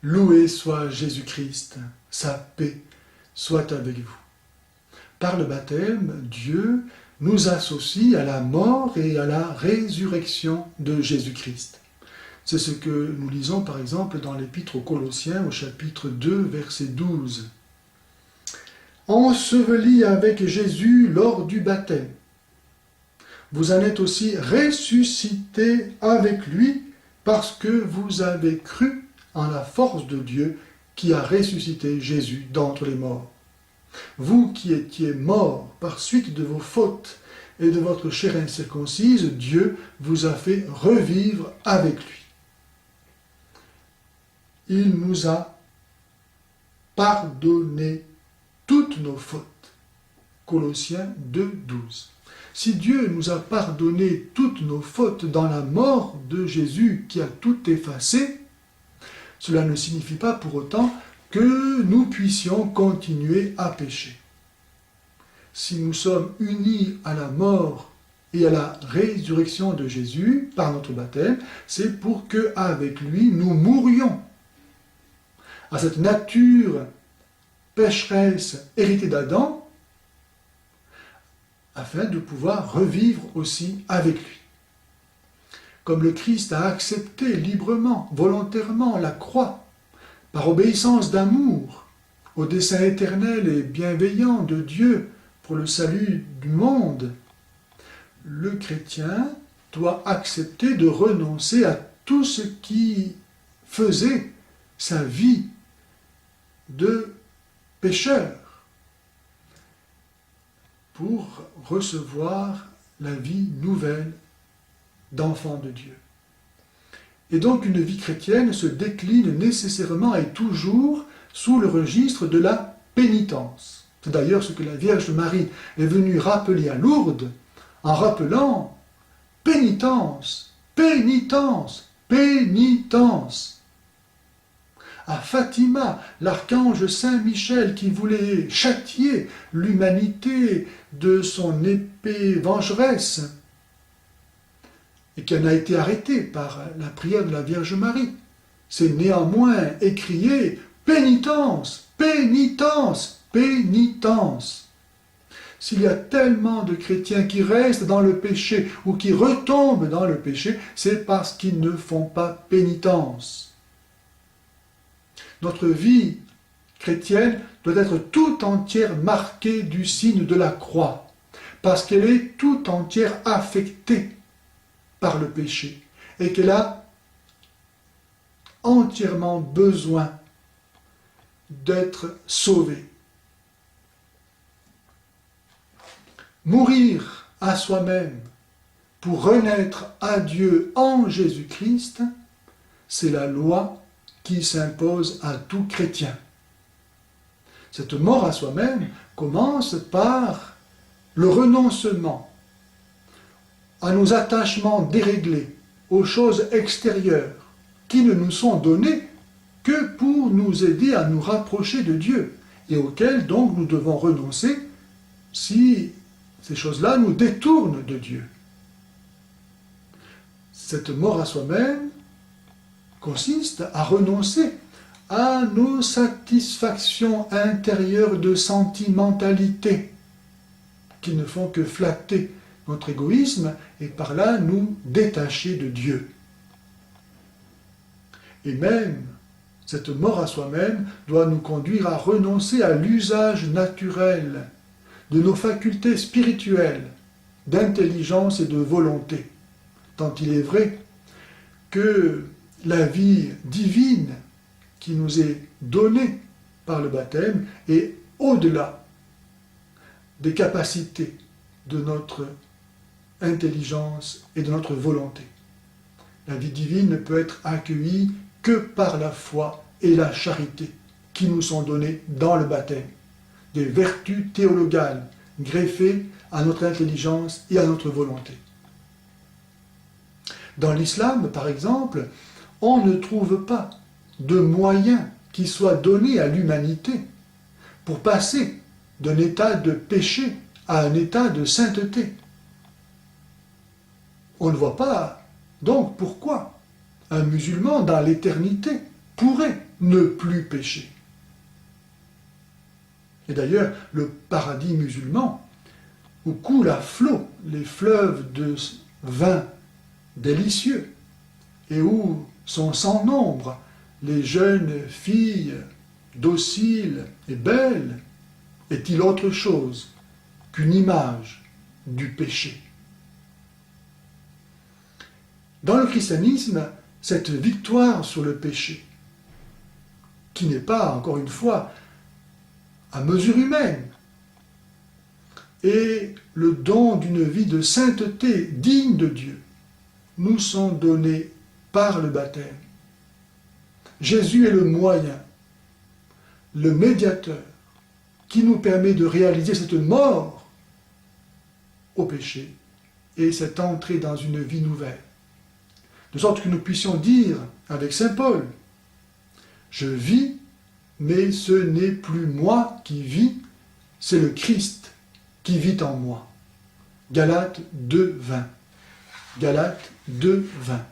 Loué soit Jésus-Christ, sa paix soit avec vous. Par le baptême, Dieu nous associe à la mort et à la résurrection de Jésus-Christ. C'est ce que nous lisons par exemple dans l'Épître aux Colossiens au chapitre 2, verset 12. Enseveli avec Jésus lors du baptême, vous en êtes aussi ressuscités avec lui parce que vous avez cru en la force de Dieu qui a ressuscité Jésus d'entre les morts. Vous qui étiez morts par suite de vos fautes et de votre chair incirconcise, Dieu vous a fait revivre avec lui. Il nous a pardonné toutes nos fautes. Colossiens 2, 12. Si Dieu nous a pardonné toutes nos fautes dans la mort de Jésus qui a tout effacé, cela ne signifie pas pour autant que nous puissions continuer à pécher. Si nous sommes unis à la mort et à la résurrection de Jésus par notre baptême, c'est pour que avec lui nous mourions à cette nature pécheresse héritée d'Adam, afin de pouvoir revivre aussi avec lui. Comme le Christ a accepté librement, volontairement la croix, par obéissance d'amour au dessein éternel et bienveillant de Dieu pour le salut du monde, le chrétien doit accepter de renoncer à tout ce qui faisait sa vie de pécheur pour recevoir la vie nouvelle d'enfant de Dieu. Et donc une vie chrétienne se décline nécessairement et toujours sous le registre de la pénitence. C'est d'ailleurs ce que la Vierge Marie est venue rappeler à Lourdes en rappelant pénitence, pénitence, pénitence. À Fatima, l'archange Saint Michel qui voulait châtier l'humanité de son épée vengeresse et qui en a été arrêté par la prière de la Vierge Marie, s'est néanmoins écrié « Pénitence, pénitence, pénitence ». S'il y a tellement de chrétiens qui restent dans le péché ou qui retombent dans le péché, c'est parce qu'ils ne font pas pénitence. Notre vie chrétienne doit être tout entière marquée du signe de la croix, parce qu'elle est tout entière affectée par le péché et qu'elle a entièrement besoin d'être sauvée. Mourir à soi-même pour renaître à Dieu en Jésus-Christ, c'est la loi qui s'impose à tout chrétien. Cette mort à soi-même commence par le renoncement à nos attachements déréglés, aux choses extérieures, qui ne nous sont données que pour nous aider à nous rapprocher de Dieu, et auxquelles donc nous devons renoncer si ces choses-là nous détournent de Dieu. Cette mort à soi-même consiste à renoncer à nos satisfactions intérieures de sentimentalité qui ne font que flatter notre égoïsme et par là nous détacher de Dieu. Et même cette mort à soi-même doit nous conduire à renoncer à l'usage naturel de nos facultés spirituelles, d'intelligence et de volonté, tant il est vrai que la vie divine qui nous est donnée par le baptême est au-delà des capacités de notre intelligence et de notre volonté. La vie divine ne peut être accueillie que par la foi et la charité qui nous sont données dans le baptême, des vertus théologales greffées à notre intelligence et à notre volonté. Dans l'islam, par exemple, on ne trouve pas de moyens qui soient donnés à l'humanité pour passer d'un état de péché à un état de sainteté. On ne voit pas donc pourquoi un musulman dans l'éternité pourrait ne plus pécher. Et d'ailleurs, le paradis musulman, où coulent à flot les fleuves de vin délicieux, et où sont sans nombre les jeunes filles dociles et belles, est-il autre chose qu'une image du péché? Dans le christianisme, cette victoire sur le péché, qui n'est pas, encore une fois, à mesure humaine, et le don d'une vie de sainteté digne de Dieu, nous sont donnés par le baptême. Jésus est le moyen, le médiateur, qui nous permet de réaliser cette mort au péché et cette entrée dans une vie nouvelle. De sorte que nous puissions dire avec saint Paul, « Je vis, mais ce n'est plus moi qui vis, c'est le Christ qui vit en moi. » Galates 2, 20. Galates 2, 20.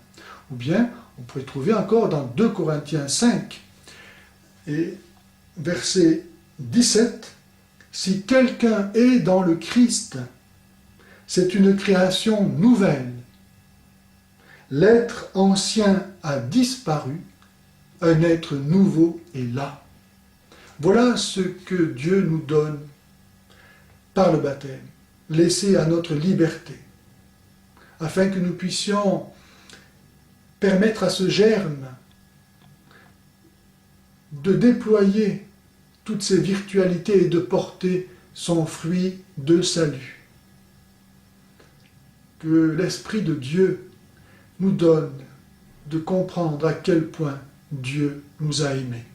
Ou bien, on pourrait trouver encore dans 2 Corinthiens 5, et verset 17, « Si quelqu'un est dans le Christ, c'est une création nouvelle. L'être ancien a disparu, un être nouveau est là. » Voilà ce que Dieu nous donne par le baptême, laissé à notre liberté, afin que nous puissions permettre à ce germe de déployer toutes ses virtualités et de porter son fruit de salut. Que l'Esprit de Dieu nous donne de comprendre à quel point Dieu nous a aimés.